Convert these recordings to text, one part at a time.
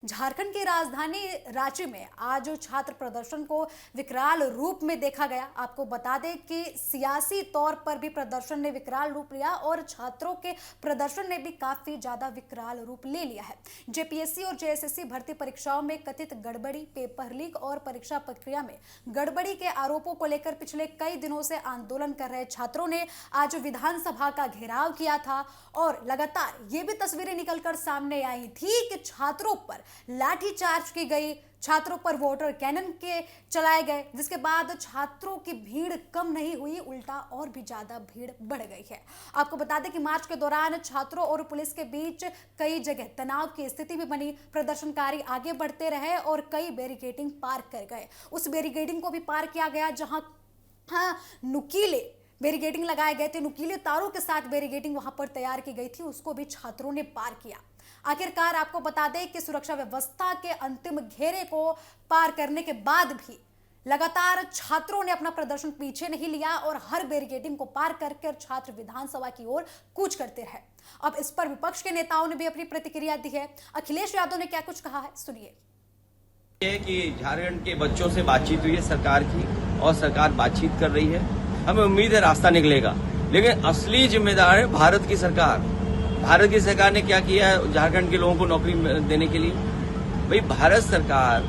झारखंड की राजधानी रांची में आज छात्र प्रदर्शन को विकराल रूप में देखा गया। आपको बता दें कि सियासी तौर पर भी प्रदर्शन ने विकराल रूप लिया और छात्रों के प्रदर्शन ने भी काफी ज्यादा विकराल रूप ले लिया है। जेपीएससी और जेएसएससी भर्ती परीक्षाओं में कथित गड़बड़ी, पेपर लीक और परीक्षा प्रक्रिया में गड़बड़ी के आरोपों को लेकर पिछले कई दिनों से आंदोलन कर रहे छात्रों ने आज विधानसभा का घेराव किया था और लगातार ये भी तस्वीरें निकलकर सामने आई थी कि छात्रों पर लाठीचार्ज की गई, छात्रों पर वाटर कैनन के चलाए गए, जिसके बाद छात्रों की भीड़ कम नहीं हुई, उल्टा और भी ज्यादा भीड़ बढ़ गई है। आपको बता दें कि मार्च के दौरान छात्रों और पुलिस के बीच कई जगह तनाव की स्थिति भी बनी। प्रदर्शनकारी आगे बढ़ते रहे और कई बैरिकेडिंग पार कर गए। उस बैरिकेडिंग को भी पार किया गया जहां नुकीले बैरिकेडिंग लगाए गए थे, नुकीले तारों के साथ बैरिकेडिंग वहां पर तैयार की गई थी, उसको भी छात्रों ने पार किया। आखिरकार आपको बता दें कि सुरक्षा व्यवस्था के अंतिम घेरे को पार करने के बाद भी लगातार छात्रों ने अपना प्रदर्शन पीछे नहीं लिया और हर बैरिकेडिंग को पार करके छात्र विधानसभा की ओर कूच करते रहे। अब इस पर विपक्ष के नेताओं ने भी अपनी प्रतिक्रिया दी है। अखिलेश यादव ने क्या कुछ कहा है, सुनिए। कि झारखंड के बच्चों से बातचीत हुई है सरकार की और सरकार बातचीत कर रही है। हमें उम्मीद है रास्ता निकलेगा, लेकिन असली जिम्मेदार है भारत की सरकार। भारत की सरकार ने क्या किया है झारखंड के लोगों को नौकरी देने के लिए? भाई, भारत सरकार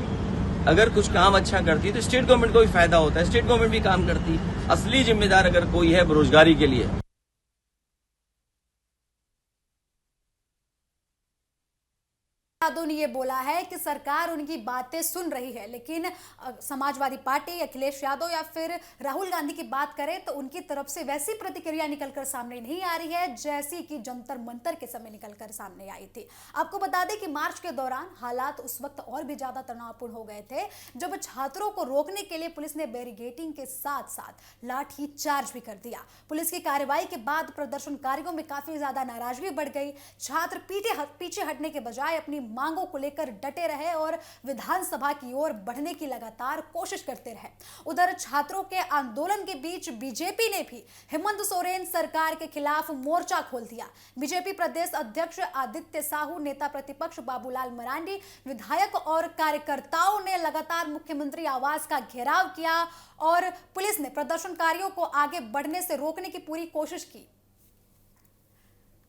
अगर कुछ काम अच्छा करती है तो स्टेट गवर्नमेंट को भी फायदा होता है, स्टेट गवर्नमेंट भी काम करती है। असली जिम्मेदार अगर कोई है बेरोजगारी के लिए, यादव ने ये बोला है कि सरकार उनकी बातें सुन रही है, लेकिन समाजवादी पार्टी, अखिलेश यादव या फिर राहुल गांधी की बात करें तो उनकी तरफ से वैसी प्रतिक्रिया निकलकर सामने नहीं आ रही है जैसी कि जंतर मंतर के समय निकलकर सामने आई थी। आपको बता दें कि मार्च के दौरान हालात उस वक्त और भी ज्यादा तनावपूर्ण हो गए थे जब छात्रों को रोकने के लिए पुलिस ने बैरिकेडिंग के साथ साथ लाठी चार्ज भी कर दिया। पुलिस की कार्रवाई के बाद प्रदर्शनकारियों में काफी ज्यादा नाराजगी बढ़ गई। छात्र पीछे हटने के बजाय अपनी मांगों को लेकर डटे रहे और विधानसभा की ओर बढ़ने की लगातार कोशिश करते रहे। उधर छात्रों के आंदोलन के बीच बीजेपी ने भी हेमंत सोरेन सरकार के खिलाफ मोर्चा खोल दिया। बीजेपी प्रदेश अध्यक्ष आदित्य साहू, नेता प्रतिपक्ष बाबूलाल मरांडी, विधायक और कार्यकर्ताओं ने लगातार मुख्यमंत्री आवास का घेराव किया और पुलिस ने प्रदर्शनकारियों को आगे बढ़ने से रोकने की पूरी कोशिश की,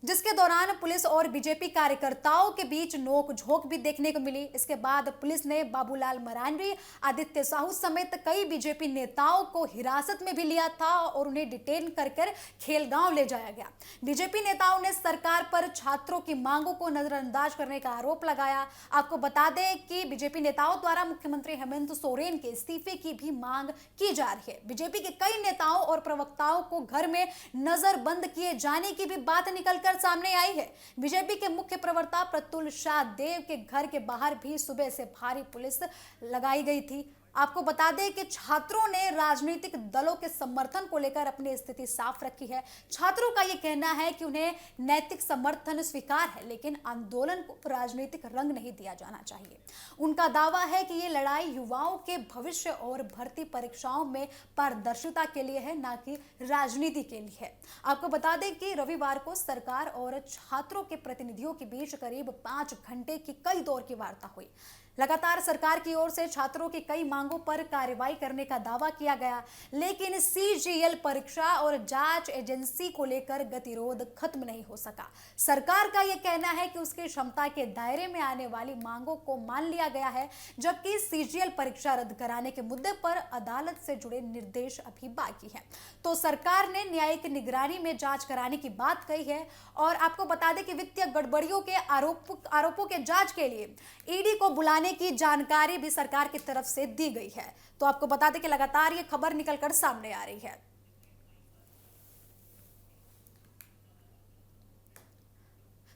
जिसके दौरान पुलिस और बीजेपी कार्यकर्ताओं के बीच नोक-झोंक भी देखने को मिली। इसके बाद पुलिस ने बाबूलाल मरांडी, आदित्य साहू समेत कई बीजेपी नेताओं को हिरासत में भी लिया था और उन्हें डिटेन कर खेलगांव ले जाया गया। बीजेपी नेताओं ने सरकार पर छात्रों की मांगों को नजरअंदाज करने का आरोप लगाया। आपको बता दें कि बीजेपी नेताओं द्वारा मुख्यमंत्री हेमंत सोरेन के इस्तीफे की भी मांग की जा रही है। बीजेपी के कई नेताओं और प्रवक्ताओं को घर में नजरबंद किए जाने की भी बात निकलकर सामने आई है। बीजेपी के मुख्य प्रवक्ता प्रतुल शाह देव के घर के बाहर भी सुबह से भारी पुलिस लगाई गई थी। आपको बता दें कि छात्रों ने राजनीतिक दलों के समर्थन को लेकर अपनी स्थिति साफ रखी है। छात्रों का यह कहना है कि उन्हें नैतिक समर्थन स्वीकार है, लेकिन आंदोलन को राजनीतिक रंग नहीं दिया जाना चाहिए। उनका दावा है कि ये लड़ाई युवाओं के भविष्य और भर्ती परीक्षाओं में पारदर्शिता के लिए है, ना कि राजनीति के लिए है। आपको बता दें कि रविवार को सरकार और छात्रों के प्रतिनिधियों के बीच करीब 5 घंटे की कई दौर की वार्ता हुई। लगातार सरकार की ओर से छात्रों की कई मांगों पर कार्रवाई करने का दावा किया गया, लेकिन सीजीएल परीक्षा और जांच एजेंसी को लेकर गतिरोध खत्म नहीं हो सका। सरकार का यह कहना है कि उसकी क्षमता के दायरे में आने वाली मांगों को मान लिया गया है, जबकि सीजीएल परीक्षा रद्द कराने के मुद्दे पर अदालत से जुड़े निर्देश अभी बाकी हैं। तो सरकार ने न्यायिक निगरानी में जांच कराने की बात कही है और आपको बता दें कि वित्तीय गड़बड़ियों के आरोपों के जांच के लिए ईडी को बुलाने की जानकारी भी सरकार की तरफ से दी गई है। तो आपको बता दें कि लगातार ये खबर निकलकर सामने आ रही है।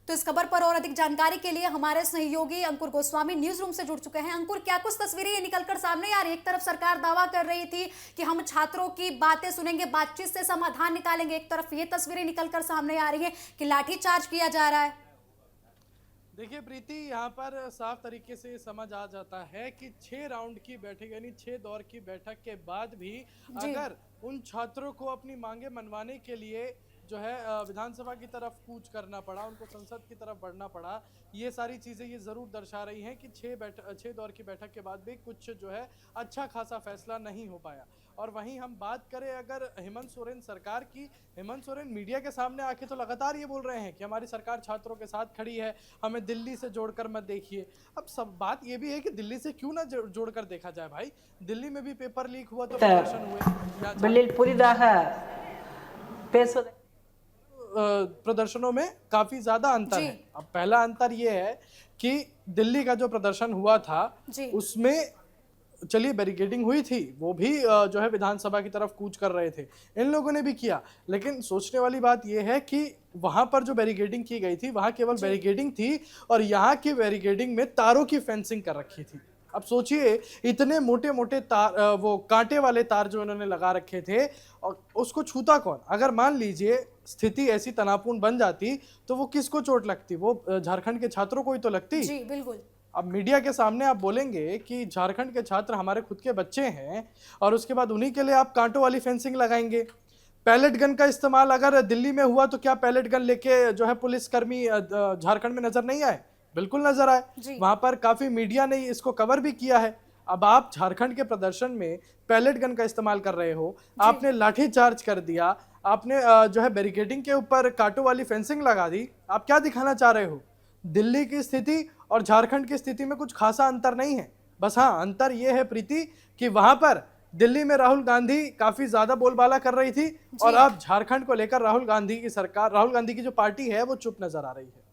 तो इस खबर पर और अधिक जानकारी के लिए हमारे सहयोगी अंकुर गोस्वामी न्यूज रूम से जुड़ चुके हैं। अंकुर, क्या कुछ तस्वीरें ये निकलकर सामने आ रही है? एक तरफ सरकार दावा कर रही थी कि हम छात्रों की बातें सुनेंगे, बातचीत से समाधान निकालेंगे, एक तरफ ये तस्वीरें निकलकर सामने आ रही है कि लाठीचार्ज किया जा रहा है। देखिए प्रीति, यहाँ पर साफ तरीके से समझ आ जाता है कि 6 राउंड की बैठक यानी 6 दौर की बैठक के बाद भी अगर उन छात्रों को अपनी मांगे मनवाने के लिए जो है विधानसभा की तरफ कूच करना पड़ा, उनको संसद की तरफ बढ़ना पड़ा। ये सारी चीज़ें ये ज़रूर दर्शा रही हैं कि छः दौर की बैठक के बाद भी कुछ जो है अच्छा खासा फैसला नहीं हो पाया। और वहीं हम बात करें अगर हेमंत सोरेन सरकार की, हेमंत सोरेन मीडिया के सामने आके तो लगातार ये बोल रहे हैं कि हमारी सरकार छात्रों के साथ खड़ी है, हमें दिल्ली से जोड़कर मत देखिए। अब सब बात ये भी है कि दिल्ली से क्यों ना जोड़कर देखा जाए भाई, दिल्ली में भी पेपर लीक हुआ तो प्रदर्शन हुए, வெளியில் புதிதாக பேசுவதை प्रदर्शनों में काफी ज्यादा अंतर है। अब पहला अंतर ये है कि दिल्ली का जो प्रदर्शन हुआ था उसमें चलिए बैरिकेडिंग हुई थी, वो भी जो है विधानसभा की तरफ कूच कर रहे थे, इन लोगों ने भी किया। लेकिन सोचने वाली बात यह है कि वहां पर जो बैरिकेडिंग की गई थी वहां केवल बैरिकेडिंग थी और यहाँ की बैरिकेडिंग में तारों की फेंसिंग कर रखी थी। अब सोचिए इतने मोटे मोटे तार, वो कांटे वाले तार जो इन्होंने लगा रखे थे, और उसको छूता कौन? अगर मान लीजिए स्थिति ऐसी तनावपूर्ण बन जाती तो वो किसको चोट लगती? वो झारखंड के छात्रों को ही तो लगती। जी बिल्कुल। अब मीडिया के सामने आप बोलेंगे कि झारखंड के छात्र हमारे खुद के बच्चे हैं और उसके बाद उन्हीं के लिए आप कांटों वाली फेंसिंग लगाएंगे। पैलेट गन का इस्तेमाल अगर दिल्ली में हुआ तो क्या पैलेट गन लेके जो है पुलिसकर्मी झारखंड में नजर नहीं आए? बिल्कुल नजर आए। वहां पर काफी मीडिया ने इसको कवर भी किया है। अब आप झारखंड के प्रदर्शन में पैलेट गन का इस्तेमाल कर रहे हो, आपने लाठी चार्ज कर दिया, आपने जो है बैरिकेडिंग के ऊपर कांटों वाली फेंसिंग लगा दी। आप क्या दिखाना चाह रहे हो? दिल्ली की स्थिति और झारखंड की स्थिति में कुछ खासा अंतर नहीं है। बस हाँ, अंतर यह है प्रीति कि वहां पर दिल्ली में राहुल गांधी काफी ज्यादा बोलबाला कर रही थी और अब झारखंड को लेकर राहुल गांधी की सरकार, राहुल गांधी की जो पार्टी है वो चुप नजर आ रही है।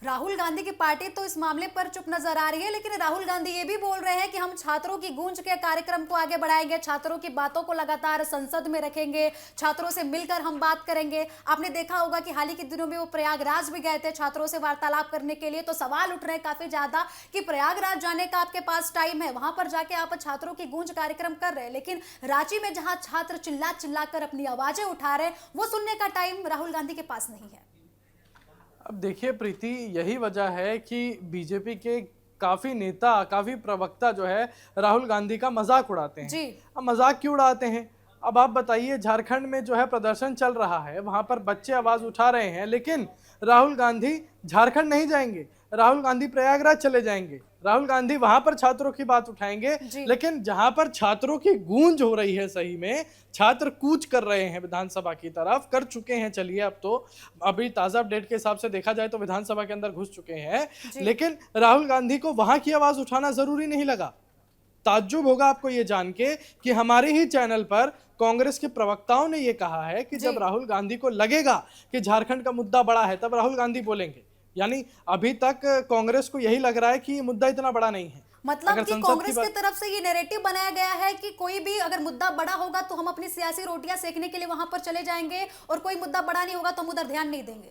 राहुल गांधी की पार्टी तो इस मामले पर चुप नजर आ रही है, लेकिन राहुल गांधी ये भी बोल रहे हैं कि हम छात्रों की गूंज के कार्यक्रम को आगे बढ़ाएंगे, छात्रों की बातों को लगातार संसद में रखेंगे, छात्रों से मिलकर हम बात करेंगे। आपने देखा होगा कि हाल ही के दिनों में वो प्रयागराज भी गए थे छात्रों से वार्तालाप करने के लिए। तो सवाल उठ रहे हैं काफी ज्यादा कि प्रयागराज जाने का आपके पास टाइम है, वहां पर जाके आप छात्रों की गूंज कार्यक्रम कर रहे हैं, लेकिन रांची में जहां छात्र चिल्ला चिल्ला कर अपनी आवाजें उठा रहे हैं वो सुनने का टाइम राहुल गांधी के पास नहीं है। अब देखिए प्रीति, यही वजह है कि बीजेपी के काफी नेता, काफी प्रवक्ता जो है राहुल गांधी का मजाक उड़ाते हैं। अब मजाक क्यों उड़ाते हैं? अब आप बताइए, झारखंड में जो है प्रदर्शन चल रहा है, वहां पर बच्चे आवाज उठा रहे हैं, लेकिन राहुल गांधी झारखंड नहीं जाएंगे, राहुल गांधी प्रयागराज चले जाएंगे, राहुल गांधी वहां पर छात्रों की बात उठाएंगे। लेकिन जहां पर छात्रों की गूंज हो रही है, सही में छात्र कूच कर रहे हैं विधानसभा की तरफ, कर चुके हैं। चलिए अब तो अभी ताजा अपडेट के हिसाब से देखा जाए तो विधानसभा के अंदर घुस चुके हैं, लेकिन राहुल गांधी को वहां की आवाज उठाना जरूरी नहीं लगा। ताज्जुब होगा आपको ये जान के कि हमारे ही चैनल पर कांग्रेस के प्रवक्ताओं ने ये कहा है कि जब राहुल गांधी को लगेगा कि झारखंड का मुद्दा बड़ा है तब राहुल गांधी बोलेंगे। यानी अभी तक कांग्रेस को यही लग रहा है कि ये मुद्दा इतना बड़ा नहीं है। मतलब कि कांग्रेस की तरफ से ये नैरेटिव बनाया गया है कि कोई भी अगर मुद्दा बड़ा होगा तो हम अपनी सियासी रोटियां सेकने के लिए वहां पर चले जाएंगे, और कोई मुद्दा बड़ा नहीं होगा तो हम उधर ध्यान नहीं देंगे।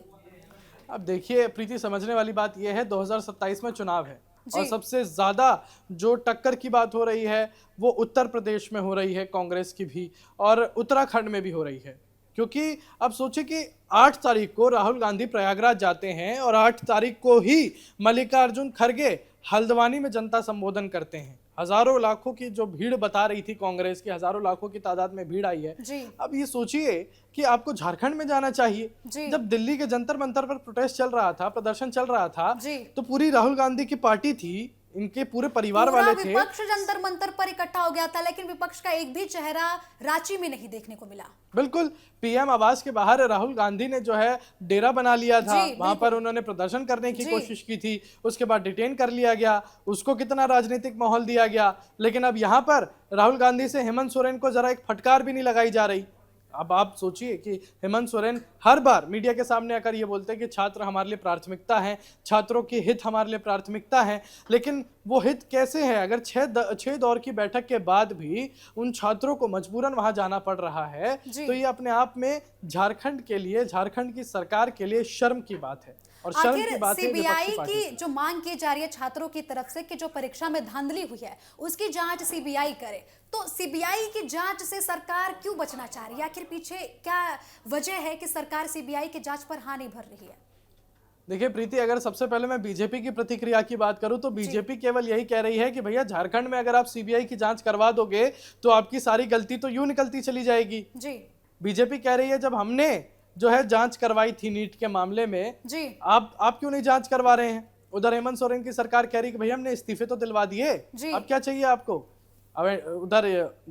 अब देखिए प्रीति, समझने वाली बात यह है 2027 में चुनाव है और सबसे ज्यादा जो टक्कर की बात हो रही है वो उत्तर प्रदेश में हो रही है कांग्रेस की भी, और उत्तराखंड में भी हो रही है। क्योंकि अब सोचिए कि 8 तारीख को राहुल गांधी प्रयागराज जाते हैं और 8 तारीख को ही मल्लिकार्जुन खड़गे हल्द्वानी में जनता संबोधन करते हैं। हजारों लाखों की जो भीड़ बता रही थी कांग्रेस की, हजारों लाखों की तादाद में भीड़ आई है। अब ये सोचिए कि आपको झारखंड में जाना चाहिए। जब दिल्ली के जंतर मंतर पर प्रोटेस्ट चल रहा था, प्रदर्शन चल रहा था, तो पूरी राहुल गांधी की पार्टी थी, इनके पूरे परिवार वाले थे। विपक्ष जंतर मंतर पर इकट्ठा हो गया था, लेकिन विपक्ष का एक भी चेहरा रांची में नहीं देखने को मिला। बिल्कुल, पीएम आवास के बाहर राहुल गांधी ने जो है डेरा बना लिया था, वहां पर उन्होंने प्रदर्शन करने की कोशिश की थी, उसके बाद डिटेन कर लिया गया, उसको कितना राजनीतिक माहौल दिया गया। लेकिन अब यहाँ पर राहुल गांधी से हेमंत सोरेन को जरा एक फटकार भी नहीं लगाई जा रही। अब आप सोचिए कि हेमंत सोरेन हर बार मीडिया के सामने आकर ये बोलते हैं कि छात्र हमारे लिए प्राथमिकता है, छात्रों की हित हमारे लिए प्राथमिकता है, लेकिन वो हित कैसे है अगर छह दौर की बैठक के बाद भी उन छात्रों को मजबूरन वहां जाना पड़ रहा है? तो ये अपने आप में झारखंड के लिए, झारखंड की सरकार के लिए शर्म की बात है। और शर्म की बात है सीबीआई की जो मांग की जा रही है छात्रों की तरफ से कि जो परीक्षा में धांधली हुई है उसकी जांच सीबीआई करे, तो सीबीआई की जांच से सरकार क्यों बचना चाह रही है? आखिर पीछे क्या वजह है कि सरकार सीबीआई की जांच पर हाँ नहीं भर रही है? देखिए प्रीति, अगर सबसे पहले मैं बीजेपी की प्रतिक्रिया की बात करूं तो बीजेपी केवल यही कह रही है कि भैया झारखंड में अगर आप सीबीआई की जांच करवा दोगे तो आपकी सारी गलती तो यूं निकलती चली जाएगी। बीजेपी कह रही है जब हमने जो है जांच करवाई थी नीट के मामले में, जी आप क्यों नहीं जांच करवा रहे हैं? उधर हेमंत सोरेन की सरकार कह रही कि भाई हमने इस्तीफे तो दिलवा दिए, अब क्या चाहिए आपको? अब उधर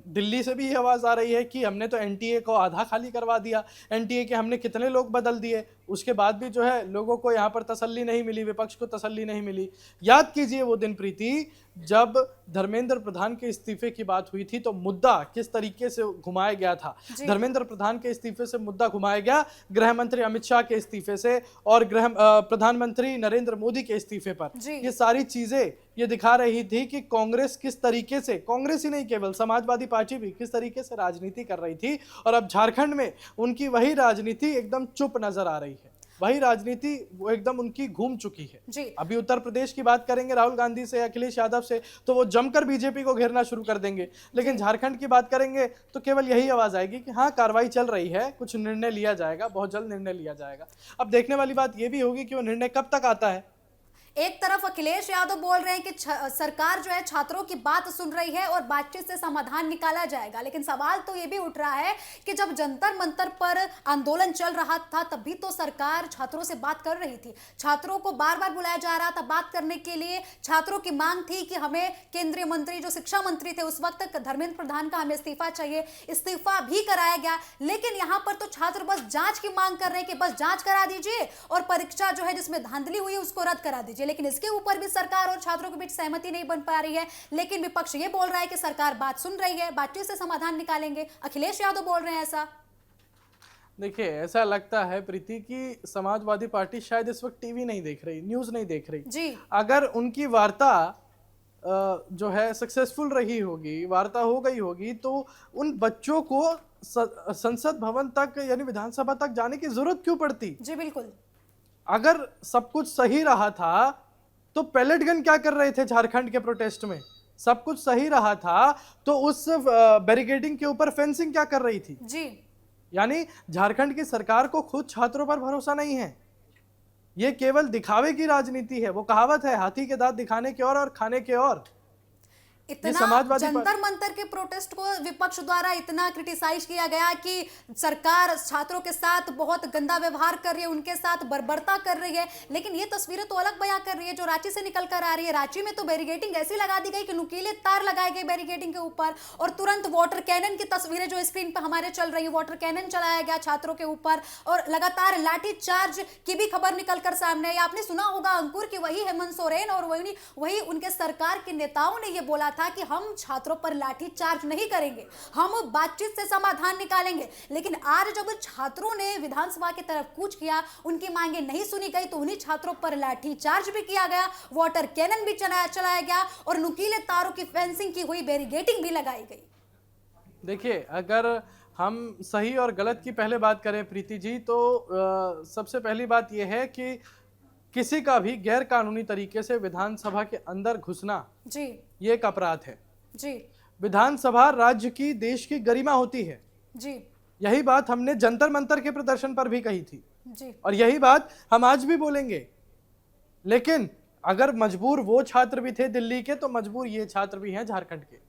दिल्ली से भी ये आवाज आ रही है कि हमने तो एनटीए को आधा खाली करवा दिया, एनटीए के हमने कितने लोग बदल दिए, उसके बाद भी जो है लोगों को यहाँ पर तसल्ली नहीं मिली, विपक्ष को तसल्ली नहीं मिली। याद कीजिए वो दिन प्रीति जब धर्मेंद्र प्रधान के इस्तीफे की बात हुई थी तो मुद्दा किस तरीके से घुमाया गया था। धर्मेंद्र प्रधान के इस्तीफे से मुद्दा घुमाया गया गृह मंत्री अमित शाह के इस्तीफे से और प्रधानमंत्री नरेंद्र मोदी के इस्तीफे पर। ये सारी चीजें ये दिखा रही थी कि कांग्रेस किस तरीके से, कांग्रेस ही नहीं केवल समाजवादी पार्टी भी किस तरीके से राजनीति कर रही थी, और अब झारखंड में उनकी वही राजनीति एकदम चुप नजर आ रही है, वही राजनीति वो एकदम उनकी घूम चुकी है। अभी उत्तर प्रदेश की बात करेंगे राहुल गांधी से, अखिलेश यादव से, तो वो जमकर बीजेपी को घेरना शुरू कर देंगे, लेकिन झारखंड की बात करेंगे तो केवल यही आवाज आएगी कि हाँ कार्रवाई चल रही है, कुछ निर्णय लिया जाएगा, बहुत जल्द निर्णय लिया जाएगा। अब देखने वाली बात ये भी होगी कि वो निर्णय कब तक आता है। एक तरफ अखिलेश यादव बोल रहे हैं कि सरकार जो है छात्रों की बात सुन रही है और बातचीत से समाधान निकाला जाएगा, लेकिन सवाल तो ये भी उठ रहा है कि जब जंतर मंतर पर आंदोलन चल रहा था तब भी तो सरकार छात्रों से बात कर रही थी, छात्रों को बार बार बुलाया जा रहा था बात करने के लिए। छात्रों की मांग थी कि हमें केंद्रीय मंत्री जो शिक्षा मंत्री थे उस वक्त धर्मेंद्र प्रधान का हमें इस्तीफा चाहिए, इस्तीफा भी कराया गया। लेकिन यहाँ पर तो छात्र बस जांच की मांग कर रहे हैं कि बस जांच करा दीजिए और परीक्षा जो है जिसमें धांधली हुई उसको रद्द करा दीजिए, लेकिन इसके ऊपर भी सरकार और छात्रों के बीच सहमति नहीं बन पा रही है। लेकिन विपक्ष ये बोल रहा है कि सरकार बात सुन रही है, बातचीत से समाधान निकालेंगे। अखिलेश यादव बोल रहे हैं ऐसा। देखिए ऐसा लगता है प्रीति कि समाजवादी पार्टी शायद इस वक्त टीवी नहीं देख रही, न्यूज नहीं देख रही जी। अगर उनकी वार्ता जो है सक्सेसफुल रही होगी, वार्ता हो गई होगी, तो उन बच्चों को संसद भवन तक यानी विधानसभा तक जाने की जरूरत क्यों पड़ती? जी बिल्कुल। अगर सब कुछ सही रहा था तो पैलेट गन क्या कर रहे थे झारखंड के प्रोटेस्ट में? सब कुछ सही रहा था तो उस बैरिकेडिंग के ऊपर फेंसिंग क्या कर रही थी? जी। यानी झारखंड की सरकार को खुद छात्रों पर भरोसा नहीं है, ये केवल दिखावे की राजनीति है। वो कहावत है हाथी के दांत दिखाने के और खाने के और। इतना जंतर मंतर के प्रोटेस्ट को विपक्ष द्वारा इतना क्रिटिसाइज किया गया कि सरकार छात्रों के साथ बहुत गंदा व्यवहार कर रही है, उनके साथ बर्बरता कर रही है, लेकिन ये तस्वीरें तो अलग बयां कर रही है जो रांची से निकल कर आ रही है। रांची में तो बैरिकेडिंग ऐसी लगा दी गई कि नुकीले तार लगाए गए बैरिकेडिंग के ऊपर और तुरंत वाटर कैनन की तस्वीरें जो स्क्रीन पर हमारे चल रही है, वाटर कैनन चलाया गया छात्रों के ऊपर और लगातार लाठी चार्ज की भी खबर निकल कर सामने आई। आपने सुना होगा अंकुर की वही हेमंत सोरेन और वही उनके सरकार के नेताओं ने यह बोला था कि हम छात्रों पर लाठी चार्ज नहीं करेंगे, हम बातचीत से समाधान निकालेंगे। लेकिन आज जब छात्रों ने विधानसभा की तरफ कूच किया, उनकी मांगे नहीं सुनी गई, तो उन्हीं छात्रों पर लाठी चार्ज भी किया गया, वाटर कैनन भी चलाया गया और नुकीले तारों की फेंसिंग की हुई बैरिकेडिंग भी लगाई गई। देखिए अगर हम सही और गलत की पहले बात करें प्रीति जी, तो सबसे पहली बात यह है कि किसी का भी गैर कानूनी तरीके से विधानसभा के अंदर घुसना जी ये एक अपराध है जी। विधानसभा राज्य की, देश की गरिमा होती है जी। यही बात हमने जंतर मंतर के प्रदर्शन पर भी कही थी जी, और यही बात हम आज भी बोलेंगे। लेकिन अगर मजबूर वो छात्र भी थे दिल्ली के, तो मजबूर ये छात्र भी हैं झारखंड के।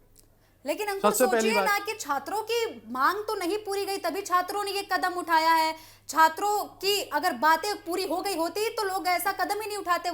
लेकिन अंकुर सोचिए ना कि छात्रों की मांग तो नहीं पूरी गई तभी छात्रों ने ये कदम उठाया है। छात्रों की अगर बातें पूरी हो गई होती तो लोग ऐसा कदम ही नहीं उठाते।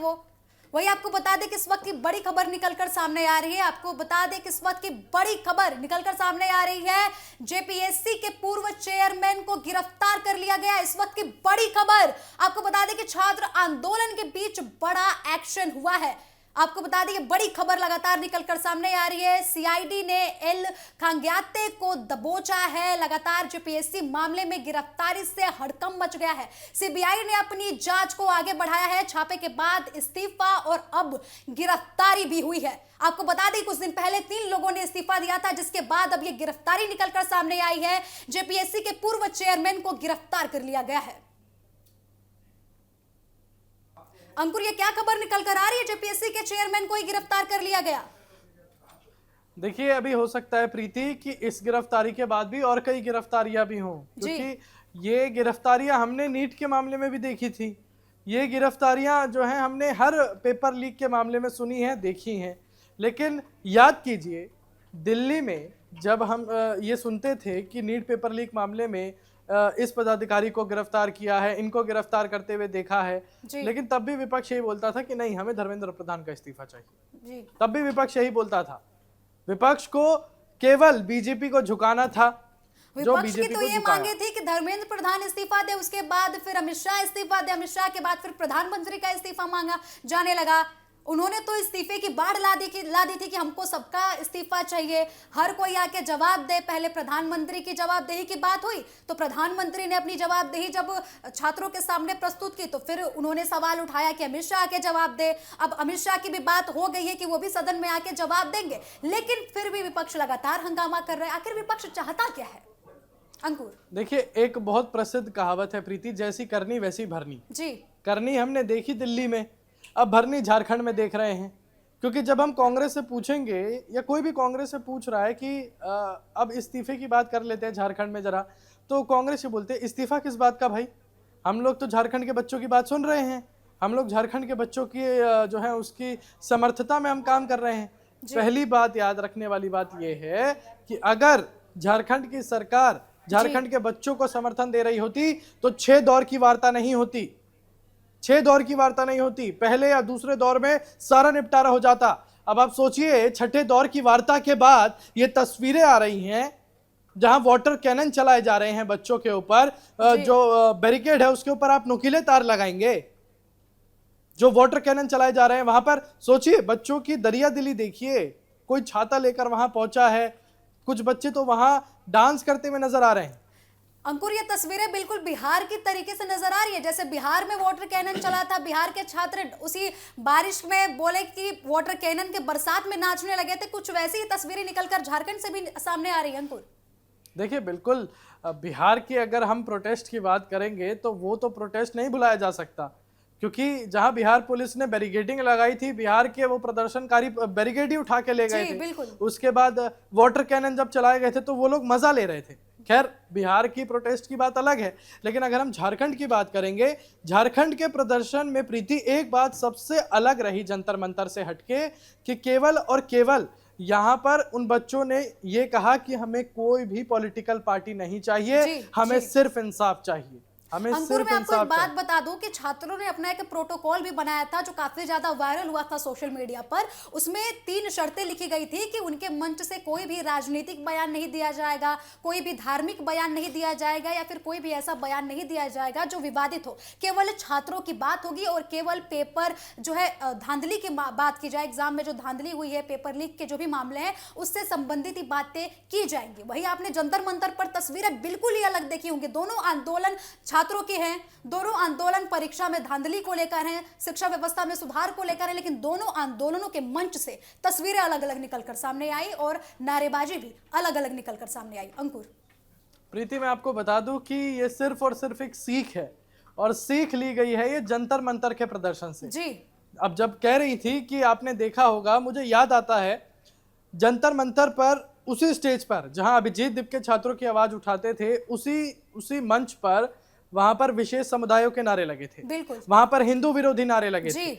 वही आपको बता दें कि इस वक्त की बड़ी खबर निकलकर सामने आ रही है। आपको बता दें कि इस वक्त की बड़ी खबर निकलकर सामने आ रही है, जेपीएससी के पूर्व चेयरमैन को गिरफ्तार कर लिया गया। इस वक्त की बड़ी खबर आपको बता दें कि छात्र आंदोलन के बीच बड़ा एक्शन हुआ है। आपको बता दें बड़ी खबर लगातार निकलकर सामने आ रही है। सीआईडी ने एल खांग्याते को दबोचा है। लगातार जेपीएससी मामले में गिरफ्तारी से हड़कंप मच गया है। सीबीआई ने अपनी जांच को आगे बढ़ाया है। छापे के बाद इस्तीफा और अब गिरफ्तारी भी हुई है। आपको बता दें कुछ दिन पहले 3 लोगों ने इस्तीफा दिया था, जिसके बाद अब यह गिरफ्तारी निकलकर सामने आई है। जेपीएससी के पूर्व चेयरमैन को गिरफ्तार कर लिया गया है। अंकुर ये क्या खबर निकल कर आ रही है, जेपीएससी के चेयरमैन को ही गिरफ्तार कर लिया गया? देखिए अभी हो सकता है प्रीति कि इस गिरफ्तारी के बाद भी और कई गिरफ्तारियां भी हों, क्योंकि ये गिरफ्तारियां हमने नीट के मामले में भी देखी थी। ये गिरफ्तारियां जो हैं हमने हर पेपर लीक के मामले में सुनी है, देखी हैं। लेकिन याद कीजिए दिल्ली में जब हम ये सुनते थे कि नीट पेपर लीक मामले में इस पदाधिकारी को गिरफ्तार किया है, इनको गिरफ्तार करते हुए देखा है, लेकिन तब भी विपक्ष यही बोलता था कि नहीं, हमें धर्मेंद्र प्रधान का इस्तीफा चाहिए। तब भी विपक्ष यही बोलता था। विपक्ष को केवल बीजेपी को झुकाना था। विपक्ष की तो ये मांगे थी कि धर्मेंद्र प्रधान इस्तीफा दे, उसके बाद फिर अमित शाह इस्तीफा दे, अमित शाह के बाद फिर प्रधानमंत्री का इस्तीफा मांगा जाने लगा। उन्होंने तो इस्तीफे की बाढ़ ला दी थी कि हमको सबका इस्तीफा चाहिए, हर कोई आके जवाब दे। पहले प्रधानमंत्री की जवाबदेही की बात हुई तो प्रधानमंत्री ने अपनी जवाबदेही जब छात्रों के सामने प्रस्तुत की तो फिर उन्होंने सवाल उठाया कि अमित शाह आके जवाब दे। अब अमित शाह की भी बात हो गई है कि वो भी सदन में आके जवाब देंगे, लेकिन फिर भी विपक्ष लगातार हंगामा कर रहे हैं। आखिर विपक्ष चाहता क्या है अंकुर? देखिए, एक बहुत प्रसिद्ध कहावत है प्रीति, जैसी करनी वैसी भरनी। जी, करनी हमने देखी दिल्ली में, अब भरनी झारखंड में देख रहे हैं। क्योंकि जब हम कांग्रेस से पूछेंगे या कोई भी कांग्रेस से पूछ रहा है कि अब इस्तीफे की बात कर लेते हैं झारखंड में जरा, तो कांग्रेस ये बोलते हैं इस्तीफा किस बात का भाई, हम लोग तो झारखंड के बच्चों की बात सुन रहे हैं, हम लोग झारखंड के बच्चों की जो है उसकी समर्थता में हम काम कर रहे हैं। पहली बात याद रखने वाली बात यह है कि अगर झारखंड की सरकार झारखंड के बच्चों को समर्थन दे रही होती तो 6 दौर की वार्ता नहीं होती, 6 दौर की वार्ता नहीं होती। पहले या दूसरे दौर में सारा निपटारा हो जाता। अब आप सोचिए, छठे दौर की वार्ता के बाद ये तस्वीरें आ रही हैं जहां वाटर कैनन चलाए जा रहे हैं बच्चों के ऊपर, जो बैरिकेड है उसके ऊपर आप नुकीले तार लगाएंगे, जो वाटर कैनन चलाए जा रहे हैं वहां पर सोचिए, बच्चों की दरिया दिली देखिए। कोई छाता लेकर वहां पहुंचा है, कुछ बच्चे तो वहां डांस करते हुए नजर आ रहे हैं। अंकुर, ये तस्वीरें बिल्कुल बिहार की तरीके से नजर आ रही है, जैसे बिहार में वाटर कैनन चला था, बिहार के छात्र उसी बारिश में बोले कि वाटर कैनन के बरसात में नाचने लगे थे। कुछ वैसी ही तस्वीरें निकलकर झारखंड से भी सामने आ रही है अंकुर। देखिए, बिल्कुल बिहार की अगर हम प्रोटेस्ट की बात करेंगे तो वो तो प्रोटेस्ट नहीं बुलाया जा सकता, क्योंकि जहां बिहार पुलिस ने बैरिकेडिंग लगाई थी, बिहार के वो प्रदर्शनकारी बैरिकेड ही उठा के ले गए थे। उसके बाद वाटर कैनन जब चलाए गए थे तो वो लोग मजा ले रहे थे। खैर, बिहार की प्रोटेस्ट की बात अलग है, लेकिन अगर हम झारखंड की बात करेंगे, झारखंड के प्रदर्शन में प्रीति एक बात सबसे अलग रही जंतर मंतर से हटके, कि केवल और केवल यहाँ पर उन बच्चों ने ये कहा कि हमें कोई भी पॉलिटिकल पार्टी नहीं चाहिए, हमें सिर्फ इंसाफ चाहिए। अंकुर, मैं आपको एक बात बता दूं कि छात्रों ने अपना एक प्रोटोकॉल भी बनाया था जो काफी ज्यादा वायरल हुआ था सोशल मीडिया पर। उसमें 3 शर्तें लिखी गई थी कि उनके मंच से कोई भी राजनीतिक बयान नहीं दिया जाएगा, कोई भी धार्मिक बयान नहीं दिया जाएगा, या फिर कोई भी ऐसा बयान नहीं दिया जाएगा जो विवादित हो। केवल छात्रों की बात होगी और केवल पेपर जो है धांधली की बात की जाए, एग्जाम में जो धांधली हुई है, पेपर लीक के जो भी मामले हैं उससे संबंधित ही बातें की जाएंगी। वही आपने जंतर मंतर पर तस्वीरें बिल्कुल ही अलग देखी होंगी। दोनों आंदोलन छात्रों की हैं, दोनों आंदोलन परीक्षा में धांधली को लेकर हैं, शिक्षा व्यवस्था में सुधार को लेकर हैं, लेकिन दोनों आंदोलनों के मंच से तस्वीरें अलग अलग निकलकर सामने आई और नारेबाजी भी अलग अलग निकलकर सामने आई। अंकुर, प्रीति, मैं आपको बता दूं कि ये सिर्फ और सिर्फ एक सीख है, और सीख ली गई है ये जंतर मंतर के प्रदर्शन से। जी, अब जब कह रही थी कि आपने देखा होगा, मुझे याद आता है जंतर मंतर पर, उसी स्टेज पर जहां अभिजीत दीप के छात्रों की आवाज उठाते थे, उसी मंच पर वहां पर विशेष समुदायों के नारे लगे थे, बिल्कुल, वहां पर हिंदू विरोधी नारे लगे जी। थे।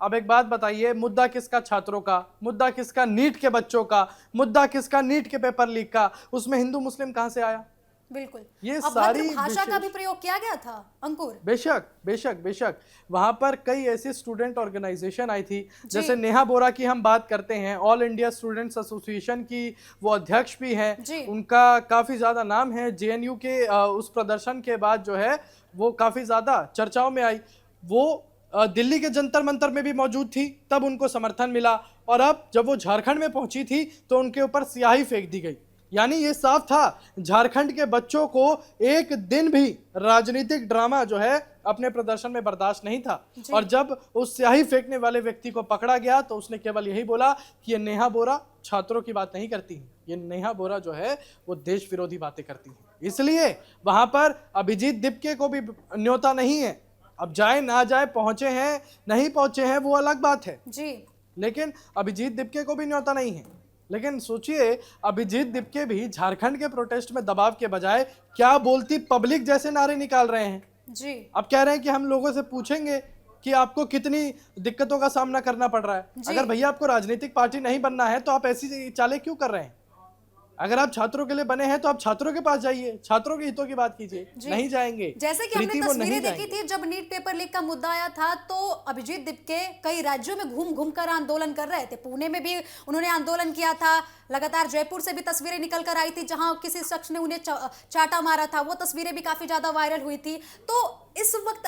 अब एक बात बताइए, मुद्दा किसका? छात्रों का। मुद्दा किसका? नीट के बच्चों का। मुद्दा किसका? नीट के पेपर लीक का। उसमें हिंदू मुस्लिम कहां से आया? बिल्कुल, ये सारी भाषा का भी प्रयोग किया गया था अंकुर। बेशक बेशक बेशक, वहां पर कई ऐसी स्टूडेंट ऑर्गेनाइजेशन आई थी, जैसे नेहा बोरा की हम बात करते हैं, ऑल इंडिया स्टूडेंट्स एसोसिएशन की वो अध्यक्ष भी हैं, उनका काफी ज्यादा नाम है। जेएनयू के उस प्रदर्शन के बाद जो है वो काफी ज्यादा चर्चाओं में आई। वो दिल्ली के जंतर मंतर में भी मौजूद थी, तब उनको समर्थन मिला, और अब जब वो झारखंड में पहुंची थी तो उनके ऊपर स्याही फेंक दी गई। यानी ये साफ था, झारखंड के बच्चों को एक दिन भी राजनीतिक ड्रामा जो है अपने प्रदर्शन में बर्दाश्त नहीं था। और जब उस स्याही फेंकने वाले व्यक्ति को पकड़ा गया तो उसने केवल यही बोला कि ये नेहा बोरा छात्रों की बात नहीं करती है, ये नेहा बोरा जो है वो देश विरोधी बातें करती है। इसलिए वहां पर अभिजीत दिपके को भी न्योता नहीं है। अब जाए ना जाए, पहुंचे हैं नहीं पहुंचे हैं वो अलग बात है जी, लेकिन अभिजीत दिपके को भी न्योता नहीं है। लेकिन सोचिए, अभिजीत दिपके भी झारखंड के प्रोटेस्ट में दबाव के बजाय क्या बोलती पब्लिक जैसे नारे निकाल रहे हैं जी। अब कह रहे हैं कि हम लोगों से पूछेंगे कि आपको कितनी दिक्कतों का सामना करना पड़ रहा है। अगर भैया आपको राजनीतिक पार्टी नहीं बनना है तो आप ऐसी चालें क्यों कर रहे हैं? अगर आप छात्रों के लिए बने हैं तो आप छात्रों के पास जाइए, छात्रों के हितों की बात कीजिए। नहीं जाएंगे। जैसे कि हमने प्रीति, वो नहीं तस्वीरें देखी जाएंगे। थी जब नीट पेपर लीक का मुद्दा आया था, तो अभिजीत दिपके कई राज्यों में घूम घूम कर आंदोलन कर रहे थे। पुणे में भी उन्होंने आंदोलन किया था, लगातार जयपुर से भी तस्वीरें निकल कर आई थी जहां किसी शख्स ने उन्हें चाटा मारा था, वो तस्वीरें भी काफी ज्यादा वायरल हुई थी। तो इस वक्त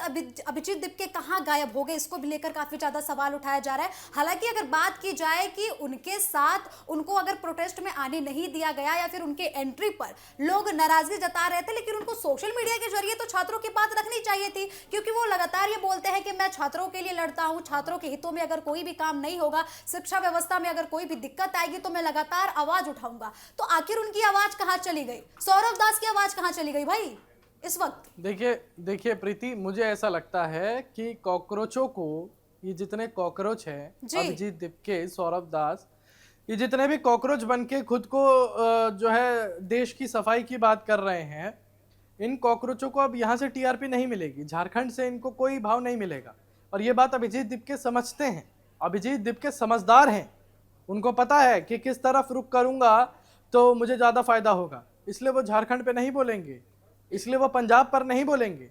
अभिजीत दिपके कहां गायब हो गए, इसको भी लेकर काफी ज्यादा सवाल उठाया जा रहा है। हालांकि अगर बात की जाए कि उनके साथ उनको अगर प्रोटेस्ट में आने नहीं दिया गया या फिर उनके एंट्री पर लोग नाराजगी जता रहे थे, लेकिन उनको सोशल मीडिया के जरिए तो छात्रों की बात रखनी चाहिए थी, क्योंकि वो लगातार ये बोलते हैं कि मैं छात्रों के लिए लड़ता हूं, छात्रों के हितों में अगर कोई भी काम नहीं होगा, शिक्षा व्यवस्था में अगर कोई भी दिक्कत आएगी तो मैं लगातार आवाज उठाऊंगा। तो आखिर उनकी आवाज कहां चली गई? सौरभ दास की आवाज कहां चली गई भाई इस वक्त? देखिए प्रीति, मुझे ऐसा लगता है कि कॉकरोचों को, ये जितने कॉकरोच हैं, अभिजीत दिपके, सौरभ दास, ये जितने भी कॉकरोच बन के खुद को जो है देश की सफाई की बात कर रहे हैं, इन कॉकरोचों को अब यहाँ से टीआरपी नहीं मिलेगी, झारखंड से इनको कोई भाव नहीं मिलेगा। और ये बात अभिजीत दिपके समझते हैं। अभिजीत दिपके समझदार हैं, उनको पता है कि किस तरफ रुख करूंगा तो मुझे ज़्यादा फायदा होगा, इसलिए वो झारखंड पे नहीं बोलेंगे, इसलिए वो पंजाब पर नहीं बोलेंगे।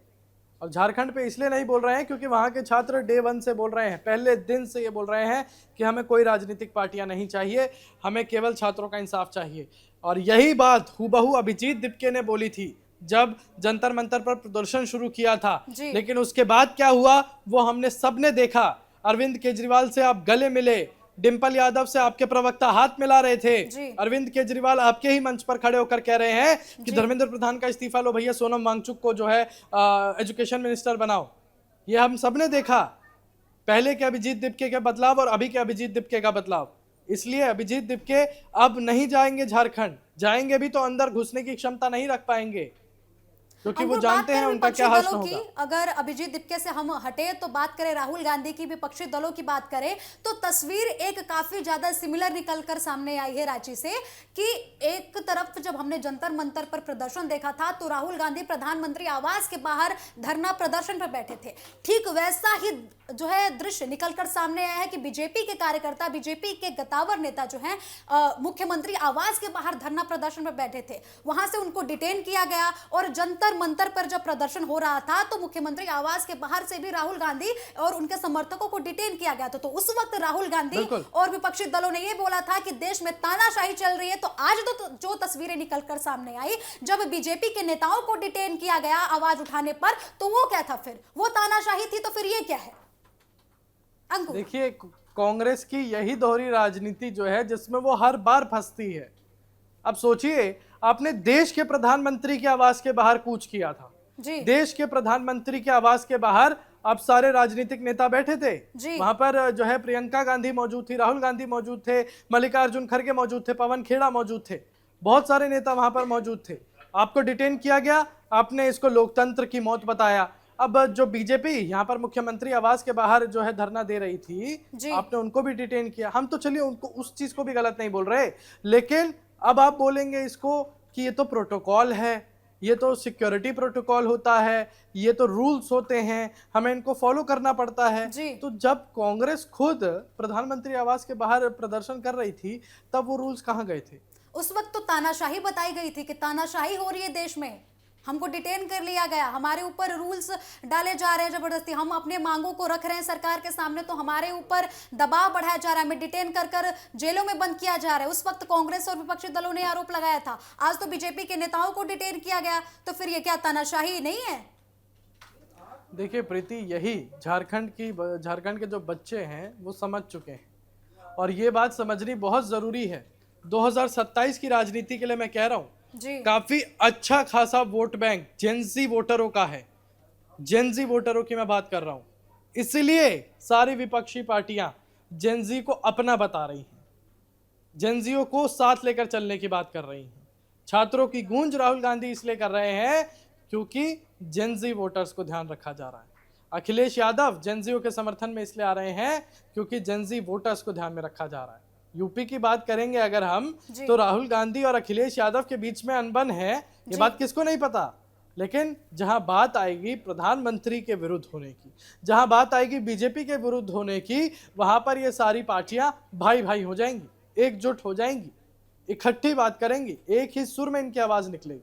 और झारखंड पे इसलिए नहीं बोल रहे हैं क्योंकि वहाँ के छात्र डे 1 से बोल रहे हैं, पहले दिन से ये बोल रहे हैं कि हमें कोई राजनीतिक पार्टियां नहीं चाहिए, हमें केवल छात्रों का इंसाफ चाहिए। और यही बात हूबहू अभिजीत दिपके ने बोली थी जब जंतर मंतर पर प्रदर्शन शुरू किया था। लेकिन उसके बाद क्या हुआ वो हमने सबने देखा। अरविंद केजरीवाल से आप गले मिले, डिंपल यादव से आपके प्रवक्ता हाथ मिला रहे थे, अरविंद केजरीवाल आपके ही मंच पर खड़े होकर कह रहे हैं कि धर्मेंद्र प्रधान का इस्तीफा लो भैया, सोनम वांगचुक को जो है एजुकेशन मिनिस्टर बनाओ। ये हम सबने देखा, पहले के अभिजीत दिपके का बदलाव और अभी के अभिजीत दिपके का बदलाव। इसलिए अभिजीत दिपके अब नहीं जाएंगे झारखंड, जाएंगे भी तो अंदर घुसने की क्षमता नहीं रख पाएंगे, क्योंकि वो जानते हैं उनका क्या हाल होगा। अगर अभिजीत दिपके से हम हटे तो बात करें राहुल गांधी की, विपक्षी दलों की बात करें, तो तस्वीर एक काफी ज्यादा सिमिलर निकलकर सामने आई है रांची से कि एक तरफ जब हमने जंतर मंतर पर प्रदर्शन देखा था तो राहुल गांधी प्रधानमंत्री आवास के बाहर धरना प्रदर्शन पर बैठे थे। ठीक वैसा ही जो है दृश्य निकलकर सामने आया है कि बीजेपी के कार्यकर्ता, बीजेपी के गतावर नेता जो हैं मुख्यमंत्री आवास के बाहर धरना प्रदर्शन पर बैठे थे, वहां से उनको डिटेन किया गया। और जंतर मंतर पर जब प्रदर्शन हो रहा था तो मुख्यमंत्री आवास के बाहर से भी राहुल गांधी और उनके समर्थकों को डिटेन किया गया था। तो उस वक्त राहुल गांधी और विपक्षी दलों ने यह बोला था कि देश में तानाशाही चल रही है। तो आज तो जो तस्वीरें निकलकर सामने आई जब बीजेपी के नेताओं को डिटेन किया गया आवाज उठाने पर, तो वो क्या था? फिर वो तानाशाही थी, तो फिर ये क्या है? देखिए, कांग्रेस की यही दोहरी राजनीति जो है जिसमें वो हर बार फंसती है। अब सोचिए, आपने देश के प्रधानमंत्री के आवास के बाहर कूच किया था, देश के प्रधानमंत्री के आवास के बाहर अब सारे राजनीतिक नेता बैठे थे। वहां पर जो है प्रियंका गांधी मौजूद थी, राहुल गांधी मौजूद थे, मल्लिकार्जुन खड़गे मौजूद थे, पवन खेड़ा मौजूद थे, बहुत सारे नेता वहां पर मौजूद थे। आपको डिटेन किया गया, आपने इसको लोकतंत्र की मौत बताया। अब जो बीजेपी यहाँ पर मुख्यमंत्री आवास के बाहर जो है धरना दे रही थी, आपने उनको भी डिटेन किया। हम तो चलिए उनको उस चीज को भी गलत नहीं बोल रहे, लेकिन अब आप बोलेंगे इसको कि ये तो प्रोटोकॉल है, ये तो सिक्योरिटी प्रोटोकॉल होता है, ये तो रूल्स होते हैं, हमें इनको फॉलो करना पड़ता है। तो जब कांग्रेस खुद प्रधानमंत्री आवास के बाहर प्रदर्शन कर रही थी तब वो रूल्स कहाँ गए थे? उस वक्त तो तानाशाही बताई गई थी कि तानाशाही हो रही है देश में, हमको डिटेन कर लिया गया, हमारे ऊपर रूल्स डाले जा रहे हैं जबरदस्ती, हम अपने मांगों को रख रहे हैं सरकार के सामने तो हमारे ऊपर दबाव बढ़ाया जा रहा है, हमें डिटेन कर कर जेलों में बंद किया जा रहा है। उस वक्त कांग्रेस और विपक्षी दलों ने आरोप लगाया था, आज तो बीजेपी के नेताओं को डिटेन किया गया, तो फिर ये क्या तानाशाही नहीं है? देखिए प्रीति, यही झारखंड के जो बच्चे हैं वो समझ चुके हैं और ये बात समझनी बहुत जरूरी है। 2027 की राजनीति के लिए मैं कह रहा हूं, काफी अच्छा खासा वोट बैंक जेनजी वोटरों का है, जेनजी वोटरों की मैं बात कर रहा हूं। इसलिए सारी विपक्षी पार्टियां जेनजी को अपना बता रही हैं, जेनजीओ को साथ लेकर चलने की बात कर रही हैं। छात्रों की गूंज राहुल गांधी इसलिए कर रहे हैं क्योंकि जेनजी वोटर्स को ध्यान रखा जा रहा है। अखिलेश यादव जेनजीओ के समर्थन में इसलिए आ रहे हैं क्योंकि जेनजी वोटर्स को ध्यान में रखा जा रहा है। यूपी की बात करेंगे अगर हम, तो राहुल गांधी और अखिलेश यादव के बीच में अनबन है, ये बात किसको नहीं पता। लेकिन जहां बात आएगी प्रधानमंत्री के विरुद्ध होने की, जहां बात आएगी बीजेपी के विरुद्ध होने की, वहां पर ये सारी पार्टियां भाई भाई हो जाएंगी, एकजुट हो जाएंगी। इकट्ठी बात करेंगी, एक ही सुर में इनकी आवाज निकलेगी।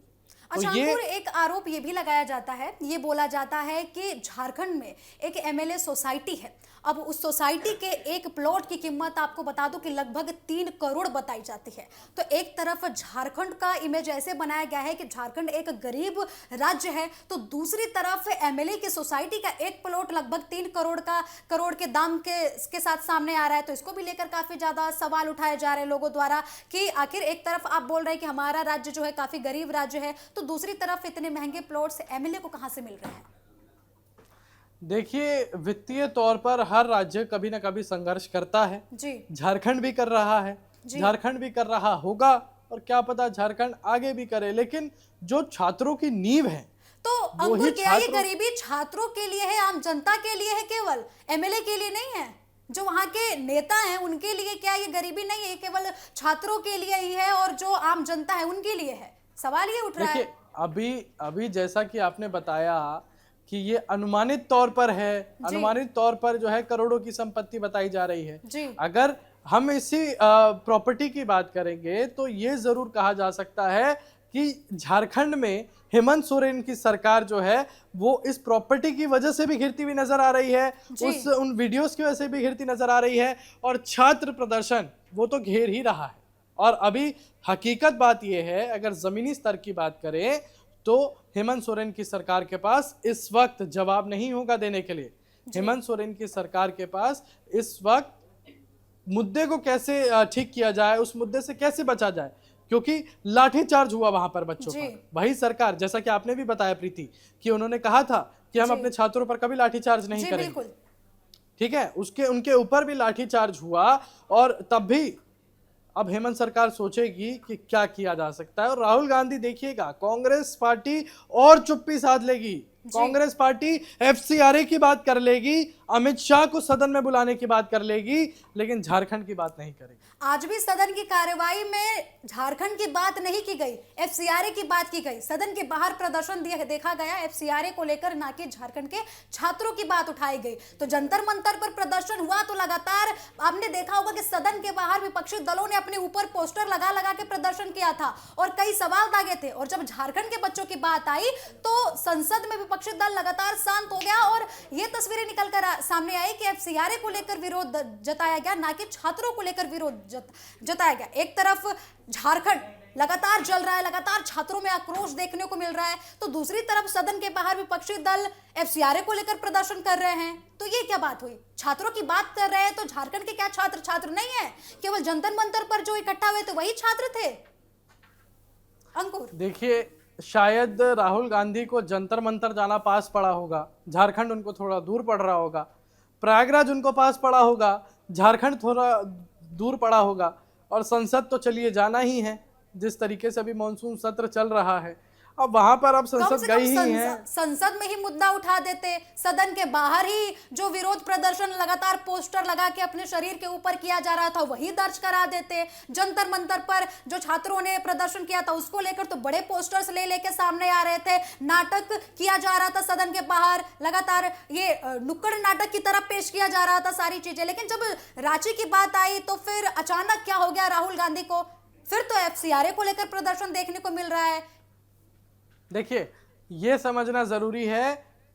अच्छा अंकुर, एक आरोप ये भी लगाया जाता है, ये बोला जाता है कि झारखंड में एक एमएलए सोसाइटी है। अब उस सोसाइटी के एक प्लॉट की कीमत आपको बता दूं कि लगभग 3 करोड़ बताई जाती है। तो एक तरफ झारखंड का इमेज ऐसे बनाया गया है कि झारखंड एक गरीब राज्य है, तो दूसरी तरफ एमएलए की सोसाइटी का एक प्लॉट लगभग 3 करोड़ के दाम के साथ सामने आ रहा है। तो इसको भी लेकर काफी ज्यादा सवाल उठाए जा रहे हैं लोगों द्वारा कि आखिर एक तरफ आप बोल रहे हैं कि हमारा राज्य जो है काफी गरीब राज्य है, तो दूसरी तरफ इतने महंगे प्लॉट्स एमएलए को कहां से मिल रहे हैं? देखिए, वित्तीय तौर पर हर राज्य कभी ना कभी संघर्ष करता है जी। झारखंड भी कर रहा है, झारखंड भी कर रहा होगा, और क्या पता झारखंड आगे भी करे। लेकिन जो छात्रों की नींव है, तो अंकुर क्या ये गरीबी छात्रों के लिए है, आम जनता के लिए है, केवल एमएलए के लिए नहीं है? जो वहां के नेता हैं उनके लिए क्या ये गरीबी नहीं है, केवल छात्रों के लिए ही है और जो आम जनता है उनके लिए है? सवाल ये उठ रहा है। अभी जैसा कि आपने बताया कि ये अनुमानित तौर पर है, अनुमानित तौर पर जो है करोड़ों की संपत्ति बताई जा रही है जी। अगर हम इसी प्रॉपर्टी की बात करेंगे तो ये जरूर कहा जा सकता है कि झारखंड में हेमंत सोरेन की सरकार जो है वो इस प्रॉपर्टी की वजह से भी घिरती हुई नजर आ रही है, उन वीडियोस की वजह से भी घिरती नजर आ रही है, और छात्र प्रदर्शन वो तो घेर ही रहा है। और अभी हकीकत बात यह है, अगर जमीनी स्तर की बात करें तो हेमंत सोरेन की सरकार के पास इस वक्त जवाब नहीं होगा देने के लिए। हेमंत सोरेन की सरकार के पास इस वक्त मुद्दे को कैसे ठीक किया जाए, उस मुद्दे से कैसे बचा जाए, क्योंकि लाठीचार्ज हुआ वहां पर बच्चों पर। वही सरकार, जैसा कि आपने भी बताया प्रीति, कि उन्होंने कहा था कि हम अपने छात्रों पर कभी लाठीचार्ज नहीं करेंगे, ठीक है, उनके ऊपर भी लाठीचार्ज हुआ। और तब भी अब हेमंत सरकार सोचेगी कि क्या किया जा सकता है। और राहुल गांधी देखिएगा, कांग्रेस पार्टी और चुप्पी साध लेगी, कांग्रेस पार्टी एफसीआरए की बात कर लेगी, अमित शाह को सदन में बुलाने की बात कर लेगी, लेकिन झारखंड की बात नहीं करेगी। आज भी सदन की कार्यवाही में झारखंड की बात नहीं की गई, एफसीआरए की बात की गई। सदन के बाहर प्रदर्शन देखा गया एफसीआरए को लेकर, ना कि झारखंड के छात्रों की बात उठाई गई। तो जंतर मंतर पर प्रदर्शन हुआ तो लगातार आपने देखा होगा कि सदन के बाहर विपक्षी दलों ने अपने ऊपर पोस्टर लगा के प्रदर्शन किया था और कई सवाल दागे थे। और जब झारखंड के बच्चों की बात आई तो संसद में विपक्षी दल लगातार शांत हो गया और ये तस्वीरें निकलकर सामने आई कि एफसीआरए को लेकर विरोध जताया गया, ना कि छात्रों को लेकर विरोध जताया गया। एक तरफ झारखंड लगातार जल रहा है, लगातार छात्रों में आक्रोश देखने को मिल रहा है, तो दूसरी तरफ सदन के बाहर विपक्षी दल एफसीआरए को लेकर प्रदर्शन कर रहे हैं। तो ये क्या बात हुई? छात्रों की बात कर रहे हैं तो झारखंड के क्या छात्र नहीं है? केवल जंतर मंतर पर जो इकट्ठा हुए थे वही छात्र थे? अंकुर देखिए, शायद राहुल गांधी को जंतर मंतर जाना पास पड़ा होगा, झारखंड उनको थोड़ा दूर पड़ रहा होगा। प्रयागराज उनको पास पड़ा होगा, झारखंड थोड़ा दूर पड़ा होगा। और संसद तो चलिए जाना ही है, जिस तरीके से अभी मॉनसून सत्र चल रहा है, अब वहां पर अब संसद गई ही है। संसद में ही मुद्दा उठा देते, सदन के बाहर ही जो विरोध प्रदर्शन लगातार पोस्टर लगा के अपने शरीर के ऊपर किया जा रहा था वही दर्ज करा देते। जंतर मंतर पर जो छात्रों ने प्रदर्शन किया था उसको लेकर तो बड़े पोस्टर्स लेके सामने आ रहे थे, नाटक किया जा रहा था सदन के बाहर, लगातार ये नुक्कड़ नाटक की तरफ पेश किया जा रहा था सारी चीजें। लेकिन जब रांची की बात आई तो फिर अचानक क्या हो गया राहुल गांधी को? फिर तो एफसीआरए को लेकर प्रदर्शन देखने को मिल रहा है। देखिए, यह समझना जरूरी है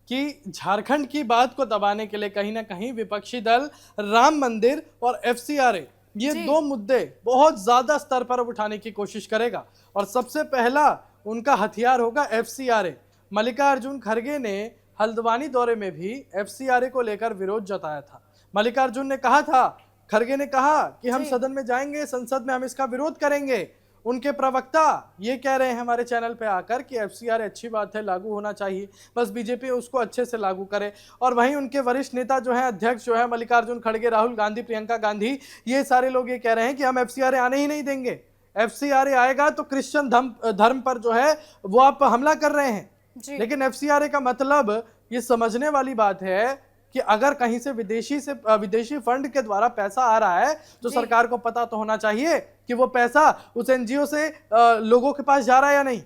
कि झारखंड की बात को दबाने के लिए कहीं ना कहीं विपक्षी दल राम मंदिर और एफसीआरए, ये दो मुद्दे बहुत ज्यादा स्तर पर उठाने की कोशिश करेगा। और सबसे पहला उनका हथियार होगा एफसीआरए। मल्लिकार्जुन खड़गे ने हल्द्वानी दौरे में भी एफसीआरए को लेकर विरोध जताया था। मल्लिकार्जुन ने कहा था, खड़गे ने कहा कि हम सदन में जाएंगे, संसद में हम इसका विरोध करेंगे। उनके प्रवक्ता ये कह रहे हैं हमारे चैनल पे आकर कि एफसीआरए अच्छी बात है, लागू होना चाहिए, बस बीजेपी उसको अच्छे से लागू करे। और वहीं उनके वरिष्ठ नेता जो हैं, अध्यक्ष जो है मल्लिकार्जुन खड़गे, राहुल गांधी, प्रियंका गांधी, ये सारे लोग ये कह रहे हैं कि हम एफसीआरए आने ही नहीं देंगे। एफसीआरए आएगा तो क्रिश्चियन धर्म पर जो है वो आप हमला कर रहे हैं। लेकिन एफसीआरए का मतलब ये समझने वाली बात है कि अगर कहीं से विदेशी फंड के द्वारा पैसा आ रहा है तो सरकार को पता तो होना चाहिए कि वो पैसा उस एनजीओ से लोगों के पास जा रहा है या नहीं।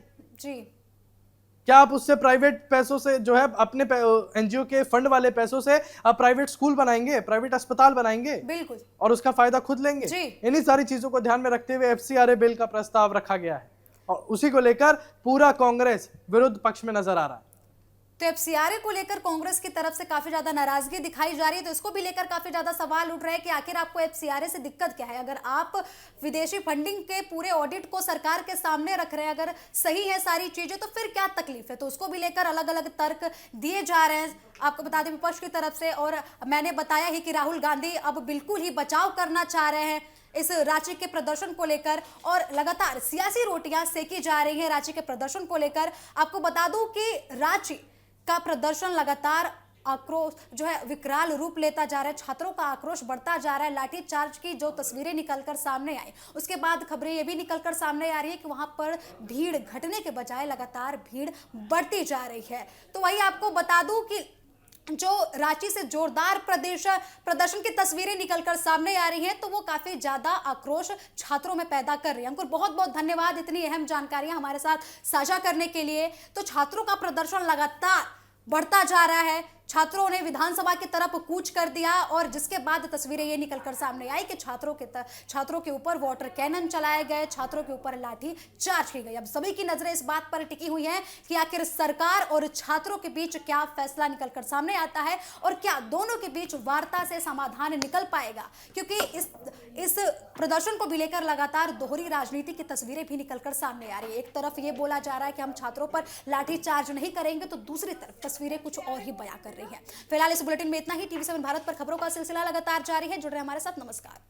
क्या आप उससे प्राइवेट पैसों से जो है अपने एनजीओ के फंड वाले पैसों से आप प्राइवेट स्कूल बनाएंगे, प्राइवेट अस्पताल बनाएंगे? बिल्कुल। और उसका फायदा खुद लेंगे? इन्हीं सारी चीजों को ध्यान में रखते हुए एफसीआरए बिल का प्रस्ताव रखा गया है और उसी को लेकर पूरा कांग्रेस विरुद्ध पक्ष में नजर आ रहा है। तो एफसीआरए को लेकर कांग्रेस की तरफ से काफी ज्यादा नाराजगी दिखाई जा रही है, तो इसको भी लेकर काफी ज्यादा सवाल उठ रहे हैं कि आखिर आपको एफसीआरए से दिक्कत क्या है। अगर आप विदेशी फंडिंग के पूरे ऑडिट को सरकार के सामने रख रहे हैं, अगर सही है सारी चीजें, तो फिर क्या तकलीफ है? तो उसको भी लेकर अलग अलग तर्क दिए जा रहे हैं आपको बता दें विपक्ष की तरफ से। और मैंने बताया ही कि राहुल गांधी अब बिल्कुल ही बचाव करना चाह रहे हैं इस रांची के प्रदर्शन को लेकर और लगातार सियासी रोटियां सेकी जा रही हैं रांची के प्रदर्शन को लेकर। आपको बता दूं कि रांची का प्रदर्शन लगातार आक्रोश जो है विकराल रूप लेता जा रहा है, छात्रों का आक्रोश बढ़ता जा रहा है। लाठीचार्ज की जो तस्वीरें निकलकर सामने आई, उसके बाद खबरें ये भी निकलकर सामने आ रही है कि वहां पर भीड़ घटने के बजाय लगातार भीड़ बढ़ती जा रही है। तो वही आपको बता दूं कि जो रांची से जोरदार प्रदर्शन की तस्वीरें निकलकर सामने आ रही हैं, तो वो काफी ज्यादा आक्रोश छात्रों में पैदा कर रही है। अंकुर, बहुत बहुत धन्यवाद इतनी अहम जानकारियां हमारे साथ साझा करने के लिए। तो छात्रों का प्रदर्शन लगातार बढ़ता जा रहा है, छात्रों ने विधानसभा की तरफ कूच कर दिया और जिसके बाद तस्वीरें ये निकलकर सामने आई कि छात्रों के ऊपर वाटर कैनन चलाए गए, छात्रों के ऊपर लाठी चार्ज की गई। अब सभी की नजरें इस बात पर टिकी हुई हैं कि आखिर सरकार और छात्रों के बीच क्या फैसला निकलकर सामने आता है और क्या दोनों के बीच वार्ता से समाधान निकल पाएगा, क्योंकि इस प्रदर्शन को भी लेकर लगातार दोहरी राजनीति की तस्वीरें भी निकलकर सामने आ रही है। एक तरफ ये बोला जा रहा है कि हम छात्रों पर लाठीचार्ज नहीं करेंगे, तो दूसरी तरफ तस्वीरें कुछ और ही बयां कर रही है। फिलहाल इस बुलेटिन में इतना ही। टीवी7 भारत पर खबरों का सिलसिला लगातार जारी है। जुड़ रहे हमारे साथ। नमस्कार।